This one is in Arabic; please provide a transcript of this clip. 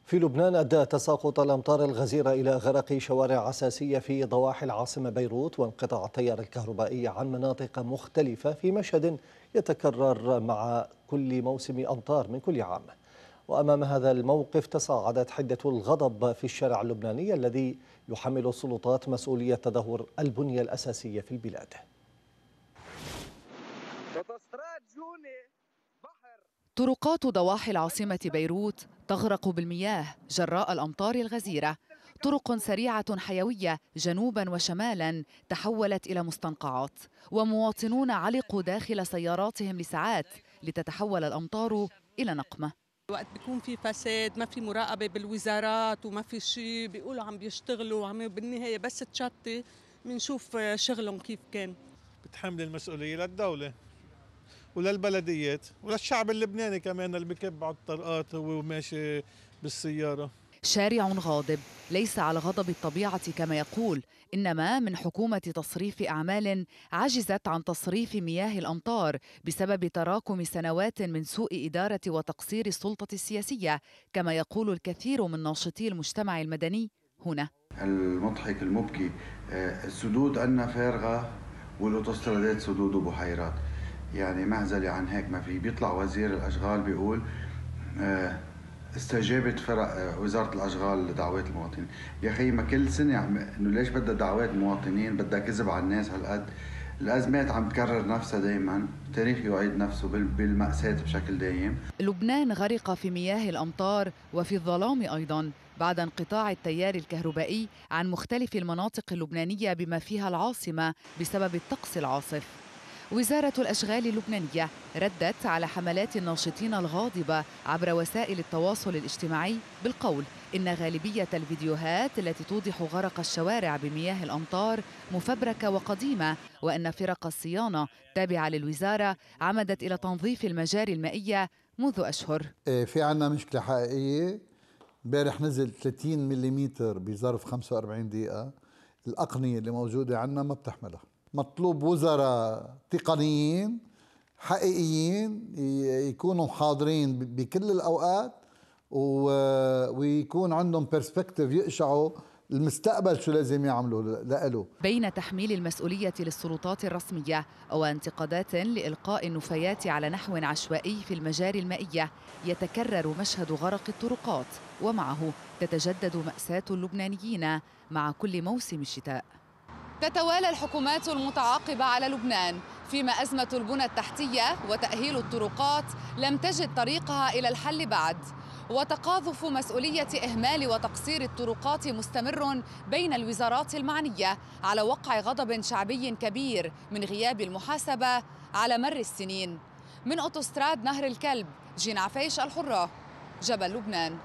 في لبنان أدى تساقط الأمطار الغزيرة إلى غرق شوارع أساسية في ضواحي العاصمة بيروت وانقطاع التيار الكهربائي عن مناطق مختلفة في مشهد يتكرر مع كل موسم أمطار من كل عام. وأمام هذا الموقف تصاعدت حدة الغضب في الشارع اللبناني الذي يحمل السلطات مسؤولية تدهور البنية الأساسية في البلاد. طرقات ضواحي العاصمة بيروت تغرق بالمياه جراء الأمطار الغزيرة. طرق سريعة حيوية جنوبا وشمالا تحولت إلى مستنقعات، ومواطنون علقوا داخل سياراتهم لساعات لتتحول الأمطار إلى نقمة. وقت بيكون في فساد، ما في مراقبة بالوزارات وما في شيء، بيقولوا عم بيشتغلوا بالنهاية بس تشتي بنشوف شغلهم كيف كان. بتحمل المسؤولية للدولة وللبلديات وللشعب اللبناني كمان اللي بكب على الطرقات وهو ماشي بالسيارة. شارع غاضب ليس على غضب الطبيعة كما يقول، إنما من حكومة تصريف أعمال عجزت عن تصريف مياه الأمطار بسبب تراكم سنوات من سوء إدارة وتقصير السلطة السياسية، كما يقول الكثير من ناشطي المجتمع المدني هنا. المضحك المبكي، السدود عندنا فارغة والأوتوسترادات سدود وبحيرات، يعني معزلة عن هيك ما في. بيطلع وزير الأشغال بيقول استجابت فرق وزارة الأشغال لدعوات المواطنين. يا أخي ما كل سنة إنه ليش بدها دعوات مواطنين، بدها كذب على الناس هالقد؟ الأزمات عم تكرر نفسها دائما، التاريخ يعيد نفسه بالمأساة بشكل دائم. لبنان غرق في مياه الأمطار وفي الظلام أيضا بعد انقطاع التيار الكهربائي عن مختلف المناطق اللبنانية بما فيها العاصمة بسبب الطقس العاصف. وزارة الأشغال اللبنانية ردت على حملات الناشطين الغاضبة عبر وسائل التواصل الاجتماعي بالقول إن غالبية الفيديوهات التي توضح غرق الشوارع بمياه الأمطار مفبركة وقديمة، وأن فرق الصيانة تابعة للوزارة عمدت إلى تنظيف المجاري المائية منذ أشهر. في عنا مشكلة حقيقية. امبارح نزل 30 ملم بظرف 45 دقيقة. الأقنية اللي موجودة عنا ما بتحملها. مطلوب وزراء تقنيين حقيقيين يكونوا حاضرين بكل الأوقات ويكون عندهم برسبكتيف، يقشعوا المستقبل شو لازم يعملوا لإله. بين تحميل المسؤولية للسلطات الرسمية وانتقادات لإلقاء النفايات على نحو عشوائي في المجاري المائية، يتكرر مشهد غرق الطرقات، ومعه تتجدد مأساة اللبنانيين مع كل موسم الشتاء. تتوالى الحكومات المتعاقبة على لبنان، فيما أزمة البنى التحتية وتأهيل الطرقات لم تجد طريقها إلى الحل بعد، وتقاذف مسؤولية إهمال وتقصير الطرقات مستمر بين الوزارات المعنية على وقع غضب شعبي كبير من غياب المحاسبة على مر السنين. من أوتوستراد نهر الكلب، جين عفيش، الحرة، جبل لبنان.